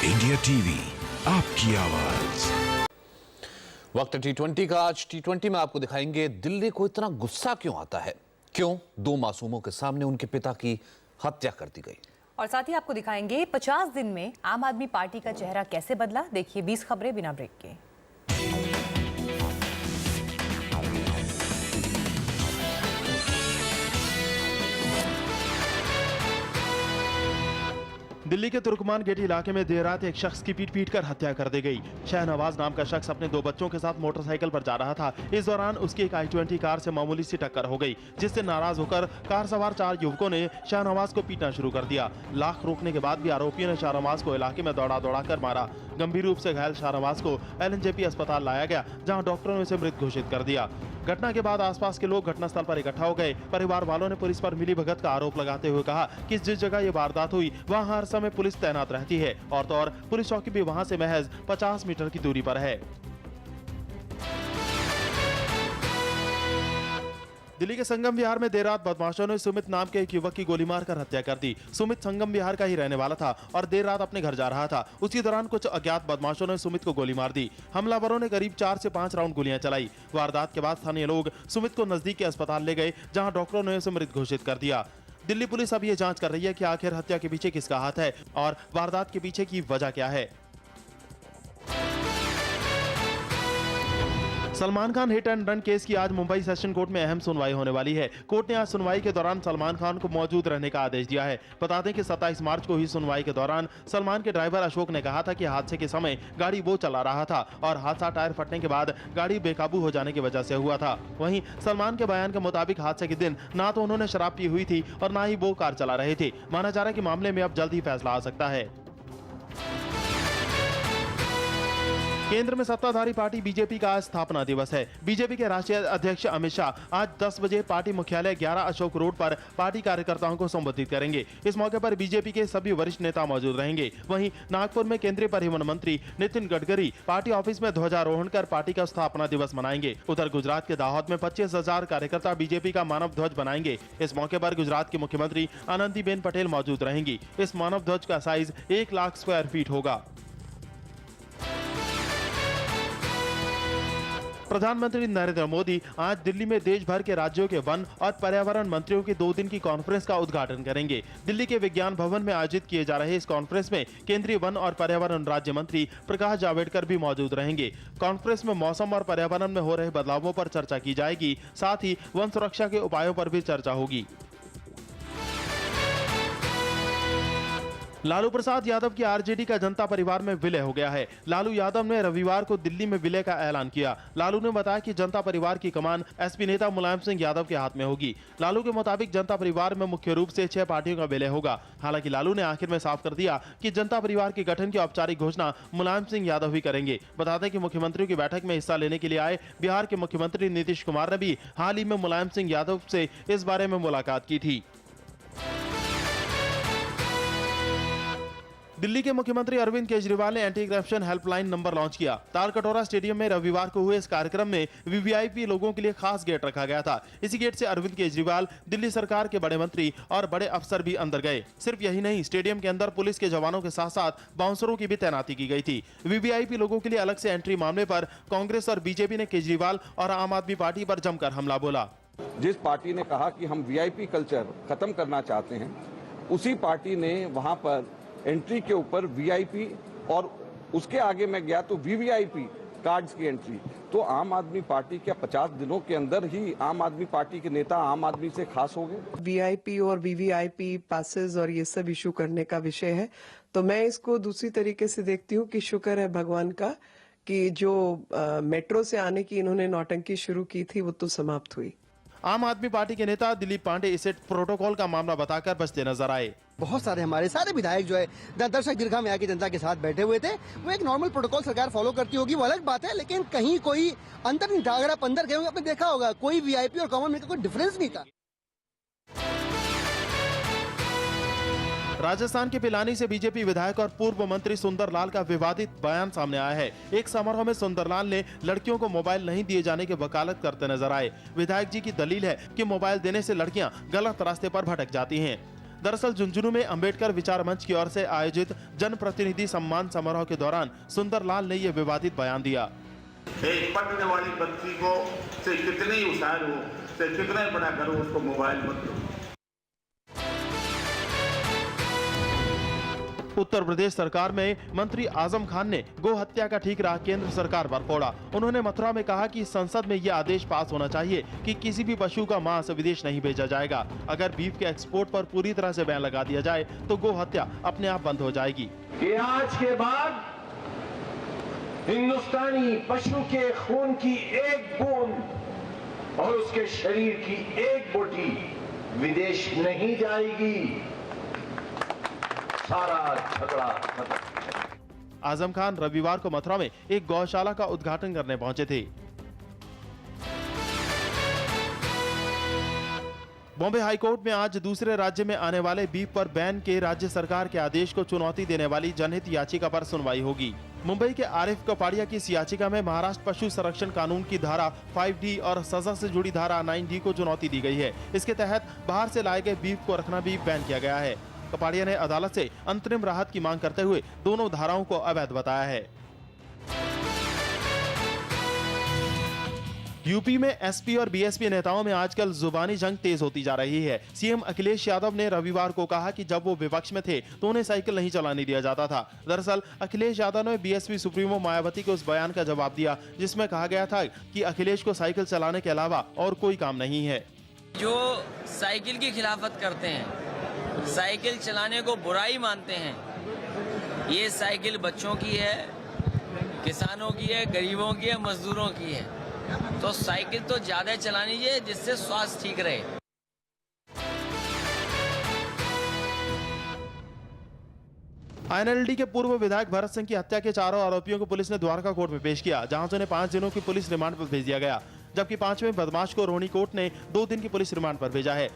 India TV, आपकी आवाज। वक्त T20 का। आज T20 में आपको दिखाएंगे दिल्ली को इतना गुस्सा क्यों आता है, क्यों दो मासूमों के सामने उनके पिता की हत्या कर दी गई, और साथ ही आपको दिखाएंगे 50 दिन में आम आदमी पार्टी का चेहरा कैसे बदला। देखिए 20 खबरें बिना ब्रेक के। दिल्ली के तुर्कमान गेट इलाके में देर रात एक शख्स की पीट कर हत्या कर दी गई। शाहनवाज नाम का शख्स अपने दो बच्चों के साथ मोटरसाइकिल पर जा रहा था। इस दौरान उसकी एक i20 कार से मामूली सी टक्कर हो गई, जिससे नाराज होकर कार सवार 4 युवकों ने शाहनवाज को पीटना शुरू कर दिया। लाख रोकने के बाद भी आरोपियों ने शाहनवाज को इलाके में दौड़ा कर मारा। गंभीर रूप से घायल शाहनवाज को LNJP अस्पताल लाया गया, जहाँ डॉक्टरों ने उसे मृत घोषित कर दिया। घटना के बाद आसपास के लोग घटनास्थल पर इकट्ठा हो गए। परिवार वालों ने पुलिस पर मिलीभगत का आरोप लगाते हुए कहा कि जिस जगह ये वारदात हुई वहां हर समय पुलिस तैनात रहती है और पुलिस चौकी भी वहां से महज 50 मीटर की दूरी पर है। दिल्ली के संगम विहार में देर रात बदमाशों ने सुमित नाम के एक युवक की गोली मारकर हत्या कर दी। सुमित संगम विहार का ही रहने वाला था और देर रात अपने घर जा रहा था। उसी दौरान कुछ अज्ञात बदमाशों ने सुमित को गोली मार दी। हमलावरों ने करीब 4 से 5 राउंड गोलियां चलाई। वारदात के बाद स्थानीय लोग सुमित को नजदीक के अस्पताल ले गए, जहाँ डॉक्टरों ने उसे मृत घोषित कर दिया। दिल्ली पुलिस अब ये जांच कर रही है कि आखिर हत्या के पीछे किसका हाथ है और वारदात के पीछे की वजह क्या है। Salman Khan hit and run case की आज मुंबई सेशन कोर्ट में अहम सुनवाई होने वाली है। कोर्ट ने आज सुनवाई के दौरान सलमान खान को मौजूद रहने का आदेश दिया है। बता दें कि 27 मार्च को हुई सुनवाई के दौरान सलमान के ड्राइवर अशोक ने कहा था कि हादसे के समय गाड़ी वो चला रहा था और हादसा टायर फटने के बाद गाड़ी बेकाबू हो जाने की वजह से हुआ था। वहीं सलमान के बयान के मुताबिक हादसे के दिन ना तो उन्होंने शराब पी हुई थी और ना ही वो कार चला रहे थे। माना जा रहा है कि मामले में अब जल्द ही फैसला आ सकता है। केंद्र में सत्ताधारी पार्टी बीजेपी का आज स्थापना दिवस है। बीजेपी के राष्ट्रीय अध्यक्ष अमित शाह आज 10 बजे पार्टी मुख्यालय 11 अशोक रोड पर पार्टी कार्यकर्ताओं को संबोधित करेंगे। इस मौके पर बीजेपी के सभी वरिष्ठ नेता मौजूद रहेंगे। वहीं नागपुर में केंद्रीय परिवहन मंत्री नितिन गडकरी पार्टी ऑफिस में ध्वजारोहण कर पार्टी का स्थापना दिवस मनाएंगे। उधर गुजरात के दाहोद में 25,000 कार्यकर्ता बीजेपी का मानव ध्वज बनाएंगे। इस मौके पर गुजरात की मुख्यमंत्री आनंदीबेन पटेल मौजूद रहेंगी। इस मानव ध्वज का साइज 1 लाख स्क्वायर फीट होगा। प्रधानमंत्री नरेंद्र मोदी आज दिल्ली में देश भर के राज्यों के वन और पर्यावरण मंत्रियों की 2 दिन की कॉन्फ्रेंस का उद्घाटन करेंगे। दिल्ली के विज्ञान भवन में आयोजित किए जा रहे इस कॉन्फ्रेंस में केंद्रीय वन और पर्यावरण राज्य मंत्री प्रकाश जावड़ेकर भी मौजूद रहेंगे। कॉन्फ्रेंस में मौसम और पर्यावरण में हो रहे बदलावों पर चर्चा की जाएगी, साथ ही वन सुरक्षा के उपायों पर भी चर्चा होगी। लालू प्रसाद यादव की आरजेडी का जनता परिवार में विलय हो गया है। लालू यादव ने रविवार को दिल्ली में विलय का ऐलान किया। लालू ने बताया कि जनता परिवार की कमान एसपी नेता मुलायम सिंह यादव के हाथ में होगी। लालू के मुताबिक जनता परिवार में मुख्य रूप से 6 पार्टियों का विलय होगा। हालांकि लालू ने आखिर में साफ कर दिया कि जनता परिवार के गठन की औपचारिक घोषणा मुलायम सिंह यादव ही करेंगे। बता दें कि मुख्यमंत्रियों की बैठक में हिस्सा लेने के लिए आए बिहार के मुख्यमंत्री नीतीश कुमार ने भी हाल ही में मुलायम सिंह यादव से इस बारे में मुलाकात की थी। दिल्ली के मुख्यमंत्री अरविंद केजरीवाल ने anti corruption helpline number launch किया। तालकटोरा स्टेडियम में रविवार को हुए इस कार्यक्रम में वीवीआईपी लोगों के लिए खास गेट रखा गया था। इसी गेट से अरविंद केजरीवाल, दिल्ली सरकार के बड़े मंत्री और बड़े अफसर भी अंदर गए। सिर्फ यही नहीं, स्टेडियम के अंदर पुलिस के जवानों के साथ साथ बाउंसरों की भी तैनाती की गई थी। वीवीआईपी लोगों के लिए अलग से एंट्री मामले पर कांग्रेस और बीजेपी ने केजरीवाल और आम आदमी पार्टी पर जमकर हमला बोला। जिस पार्टी ने कहा कि हम वीआईपी कल्चर खत्म करना चाहते हैं, उसी पार्टी ने वहां पर एंट्री के ऊपर वीआईपी और उसके आगे मैं गया तो वीवीआईपी कार्ड्स की एंट्री। तो आम आदमी पार्टी क्या 50 दिनों के अंदर ही आम आदमी पार्टी के नेता आम आदमी से खास हो गए? वीआईपी और वीवीआईपी पासेस और ये सब इशू करने का विषय है, तो मैं इसको दूसरी तरीके से देखती हूँ कि शुक्र है भगवान का कि जो मेट्रो से आने की इन्होंने नौटंकी शुरू की थी वो तो समाप्त हुई। आम आदमी पार्टी के नेता दिलीप पांडे इसे प्रोटोकॉल का मामला बताकर बचते नजर आए। बहुत सारे हमारे सारे विधायक जो है दर्शक दीर्घा में आके जनता के साथ बैठे हुए थे। वो एक नॉर्मल प्रोटोकॉल सरकार फॉलो करती होगी, वो अलग बात है, लेकिन कहीं कोई अंतर नहीं था। अगर आप अंदर गए होंगे आपने देखा होगा कोई वीआईपी और कॉमन मैन का कोई डिफरेंस नहीं था। राजस्थान के पिलानी से बीजेपी विधायक और पूर्व मंत्री सुंदरलाल का विवादित बयान सामने आया है। एक समारोह में सुंदरलाल ने लड़कियों को मोबाइल नहीं दिए जाने की वकालत करते नजर आए। विधायक जी की दलील है कि मोबाइल देने से लड़कियां गलत रास्ते पर भटक जाती हैं। दरअसल झुंझुनू में अंबेडकर विचार मंच की ओर से आयोजित जनप्रतिनिधि सम्मान समारोह के दौरान सुंदरलाल ने यह विवादित बयान दिया। एक पढ़ने वाली बच्ची को से कितने ही होशियार हो, से कितने बड़ा करो, उसको मोबाइल मत दो। उत्तर प्रदेश सरकार में मंत्री आजम खान ने गो हत्या का ठीकरा केंद्र सरकार पर फोड़ा। उन्होंने मथुरा में कहा कि संसद में यह आदेश पास होना चाहिए कि किसी भी पशु का मांस विदेश नहीं भेजा जाएगा। अगर बीफ के एक्सपोर्ट पर पूरी तरह से बैन लगा दिया जाए तो गो हत्या अपने आप बंद हो जाएगी। कि आज के बाद हिंदुस्तानी पशु के खून की एक बूंद और उसके शरीर की एक बोटी विदेश नहीं जाएगी। सारा झगड़ा खत्म। आजम खान रविवार को मथुरा में एक गौशाला का उद्घाटन करने पहुंचे थे। बॉम्बे हाईकोर्ट में आज दूसरे राज्य में आने वाले बीफ पर बैन के राज्य सरकार के आदेश को चुनौती देने वाली जनहित याचिका पर सुनवाई होगी। मुंबई के आरिफ कपाड़िया की इस याचिका में महाराष्ट्र पशु संरक्षण कानून की धारा 5D और सजा से जुड़ी धारा 9D को चुनौती दी गई है। इसके तहत बाहर से लाए गए बीफ को रखना भी बैन किया गया है। कपाड़िया ने अदालत से अंतरिम राहत की मांग करते हुए दोनों धाराओं को अवैध बताया है। यूपी में एसपी और बीएसपी नेताओं में आजकल जुबानी जंग तेज होती जा रही है। सीएम अखिलेश यादव ने रविवार को कहा कि जब वो विपक्ष में थे तो उन्हें साइकिल नहीं चलाने दिया जाता था। दरअसल अखिलेश यादव ने बीएसपी सुप्रीमो मायावती के उस बयान का जवाब दिया जिसमें कहा गया था कि अखिलेश को साइकिल चलाने के अलावा और कोई काम नहीं है। जो साइकिल की खिलाफत करते हैं, साइकिल चलाने को बुराई मानते हैं, ये साइकिल बच्चों की है, किसानों की है, गरीबों की है, मजदूरों की है। तो साइकिल तो ज्यादा चलानी चाहिए जिससे स्वास्थ्य ठीक रहे। आईएनएलडी के पूर्व विधायक भरत सिंह की हत्या के चारों आरोपियों को पुलिस ने द्वारका कोर्ट में पेश किया, जहां से उन्हें 5 दिनों की पुलिस रिमांड पर भेज दिया गया, जबकि 5वें बदमाश को रोहिणी कोर्ट ने 2 दिन की पुलिस रिमांड पर भेजा है।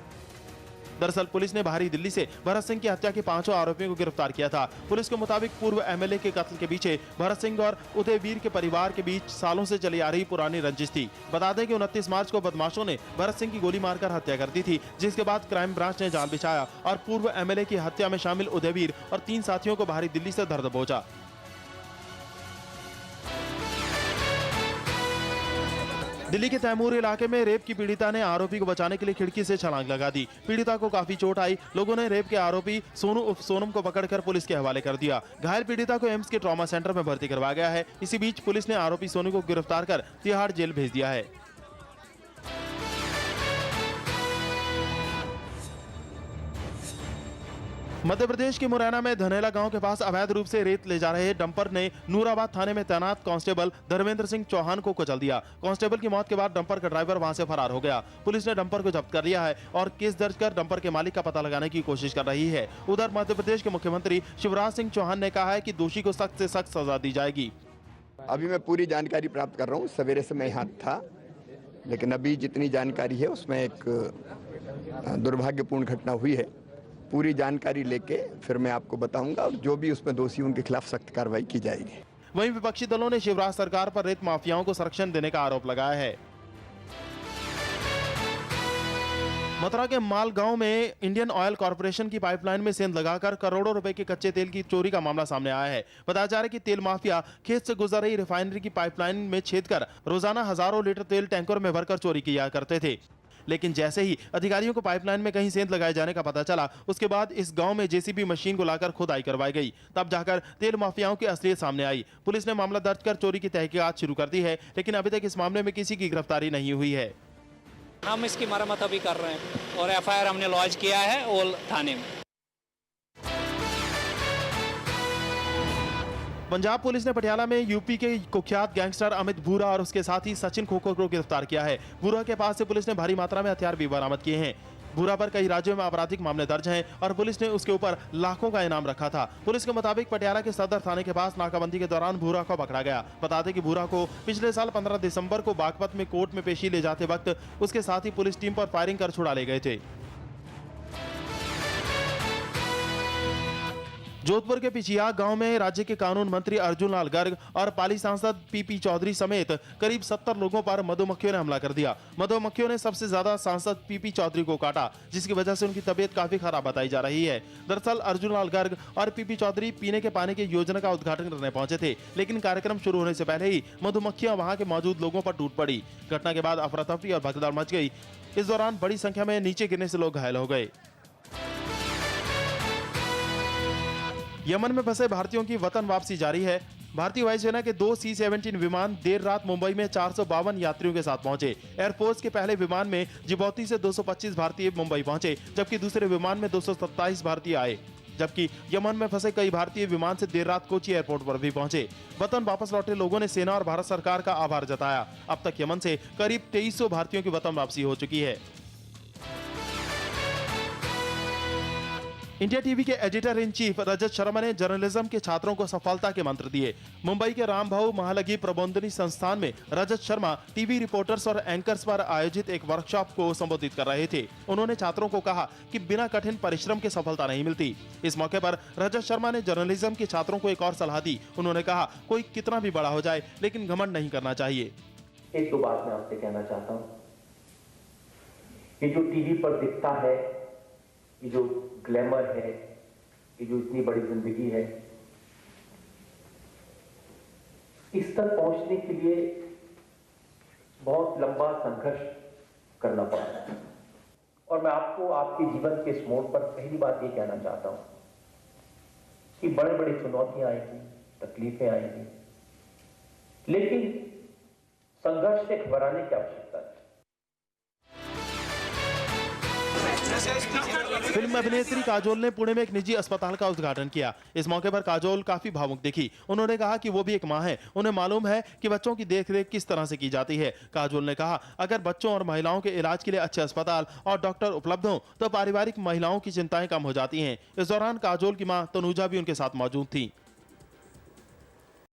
दरअसल पुलिस ने बाहरी दिल्ली से भरत सिंह की हत्या के 5 आरोपियों को गिरफ्तार किया था। पुलिस के मुताबिक पूर्व एमएलए के कत्ल के पीछे भरत सिंह और उदयवीर के परिवार के बीच सालों से चली आ रही पुरानी रंजिश थी। बता दें कि 29 मार्च को बदमाशों ने भरत सिंह की गोली मारकर हत्या कर दी थी, जिसके बाद क्राइम ब्रांच ने जाल बिछाया और पूर्व एमएलए की हत्या में शामिल उदयवीर और 3 साथियों को बाहरी दिल्ली से धर दबोचा। दिल्ली के तैमूर इलाके में रेप की पीड़िता ने आरोपी को बचाने के लिए खिड़की से छलांग लगा दी। पीड़िता को काफी चोट आई। लोगों ने रेप के आरोपी सोनू उर्फ सोनम को पकड़कर पुलिस के हवाले कर दिया। घायल पीड़िता को एम्स के ट्रॉमा सेंटर में भर्ती करवाया गया है। इसी बीच पुलिस ने आरोपी सोनू को गिरफ्तार कर तिहाड़ जेल भेज दिया है। मध्य प्रदेश के मुरैना में धनेला गांव के पास अवैध रूप से रेत ले जा रहे डंपर ने नूराबाद थाने में तैनात कांस्टेबल धर्मेंद्र सिंह चौहान को कुचल दिया। कांस्टेबल की मौत के बाद डंपर का ड्राइवर वहां से फरार हो गया। पुलिस ने डंपर को जब्त कर लिया है और केस दर्ज कर डंपर के मालिक का पता लगाने की कोशिश कर रही है। उधर मध्य प्रदेश के मुख्यमंत्री शिवराज सिंह चौहान ने कहा है कि दोषी को सख्त से सख्त सजा दी जाएगी। अभी मैं पूरी जानकारी प्राप्त कर रहा हूँ। सवेरे से मैं यहाँ था, लेकिन अभी जितनी जानकारी है उसमें एक दुर्भाग्यपूर्ण घटना हुई है। पूरी जानकारी लेके फिर मैं आपको बताऊंगा और जो भी उसमें दोषी उनके खिलाफ सख्त कार्रवाई की जाएगी। वहीं विपक्षी दलों ने शिवराज सरकार पर रेत माफियाओं को संरक्षण देने का आरोप लगाया है। मथुरा के मालगांव में इंडियन ऑयल कॉर्पोरेशन की पाइपलाइन में सेंध लगाकर करोड़ों रुपए के कच्चे तेल की चोरी का मामला सामने आया है। बताया जा रहा है कि तेल माफिया खेत से गुजर रही रिफाइनरी की पाइपलाइन में छेद कर रोजाना हजारों लीटर तेल टैंकर में भरकर चोरी किया करते थे। लेकिन जैसे ही अधिकारियों को पाइपलाइन में कहीं सेंध लगाए जाने का पता चला, उसके बाद इस गांव में जेसीबी मशीन को लाकर खुदाई करवाई गई। तब जाकर तेल माफियाओं की असलियत सामने आई। पुलिस ने मामला दर्ज कर चोरी की तहकीकात शुरू कर दी है, लेकिन अभी तक इस मामले में किसी की गिरफ्तारी नहीं हुई है। हम इसकी मरम्मत अभी कर रहे हैं और एफआईआर हमने लॉन्च किया है ओल थाने में। पंजाब पुलिस ने पटियाला में यूपी के कुख्यात गैंगस्टर अमित भूरा और उसके साथी सचिन खोखर को गिरफ्तार किया है। भूरा के पास से पुलिस ने भारी मात्रा में हथियार भी बरामद किए हैं। भूरा पर कई राज्यों में आपराधिक मामले दर्ज हैं और पुलिस ने उसके ऊपर लाखों का इनाम रखा था। पुलिस के मुताबिक पटियाला के सदर थाने के पास नाकाबंदी के दौरान भूरा को पकड़ा गया। बता दें कि भूरा को पिछले साल 15 दिसंबर को बागपत में कोर्ट में पेशी ले जाते वक्त उसके साथी पुलिस टीम पर फायरिंग कर छुड़ा ले गए थे। जोधपुर के पिचियाग गांव में राज्य के कानून मंत्री अर्जुन लाल गर्ग और पाली सांसद पीपी चौधरी समेत करीब 70 लोगों पर मधुमक्खियों ने हमला कर दिया। मधुमक्खियों ने सबसे ज्यादा सांसद पीपी चौधरी को काटा, जिसकी वजह से उनकी तबीयत काफी खराब बताई जा रही है। दरअसल अर्जुन लाल गर्ग और पीपी चौधरी पीने के पानी की योजना का उद्घाटन करने पहुंचे थे, लेकिन कार्यक्रम शुरू होने से पहले ही मधुमक्खियां वहां के मौजूद लोगों पर टूट पड़ी। घटना के बाद अफरा तफरी और भगदड़ मच गई। इस दौरान बड़ी संख्या में नीचे गिरने से लोग घायल हो गए। यमन में फंसे भारतीयों की वतन वापसी जारी है। भारतीय वायुसेना के 2 C-17 विमान देर रात मुंबई में 452 यात्रियों के साथ पहुंचे। एयरफोर्स के पहले विमान में जिबौती से 225 भारतीय मुंबई पहुंचे, जबकि दूसरे विमान में 227 भारतीय आए। जबकि यमन में फंसे कई भारतीय विमान से देर रात कोची एयरपोर्ट पर भी पहुंचे। वतन वापस लौटे लोगों ने सेना और भारत सरकार का आभार जताया। अब तक यमन से करीब 2300 भारतीयों की वतन वापसी हो चुकी है। इंडिया टीवी के editor in chief Rajat Sharma ने जर्नलिज्म के छात्रों को सफलता के मंत्र दिए। मुंबई के रामभाऊ महालगी प्रबोधिनी संस्थान में रजत शर्मा टीवी रिपोर्टर्स और एंकर्स पर आयोजित एक वर्कशॉप को संबोधित कर रहे थे। उन्होंने छात्रों को कहा कि बिना कठिन परिश्रम के सफलता नहीं मिलती। इस मौके पर रजत शर्मा ने जर्नलिज्म के छात्रों को एक और सलाह दी। उन्होंने कहा, कोई कितना भी बड़ा हो जाए लेकिन घमंड नहीं करना चाहिए। एक दो बात मैं आपसे कहना चाहता हूँ। ये जो टीवी पर दिखता है, ये जो ग्लैमर है, ये जो इतनी बड़ी जिंदगी है, इस तक पहुंचने के लिए बहुत लंबा संघर्ष करना पड़ा। और मैं आपको आपके जीवन के इस मोड़ पर पहली बात ये कहना चाहता हूं कि बड़े बड़ी चुनौतियां आएंगी, तकलीफें आएंगी, लेकिन संघर्ष से घबराने की आवश्यकता है। फिल्म अभिनेत्री काजोल ने पुणे में एक निजी अस्पताल का उद्घाटन किया। इस मौके पर काजोल काफी भावुक दिखी। उन्होंने कहा कि वो भी एक मां है, उन्हें मालूम है कि बच्चों की देखरेख किस तरह से की जाती है। काजोल ने कहा, अगर बच्चों और महिलाओं के इलाज के लिए अच्छे अस्पताल और डॉक्टर उपलब्ध हों तो पारिवारिक महिलाओं की चिंताएं कम हो जाती हैं। इस दौरान काजोल की मां तनुजा भी उनके साथ मौजूद थी।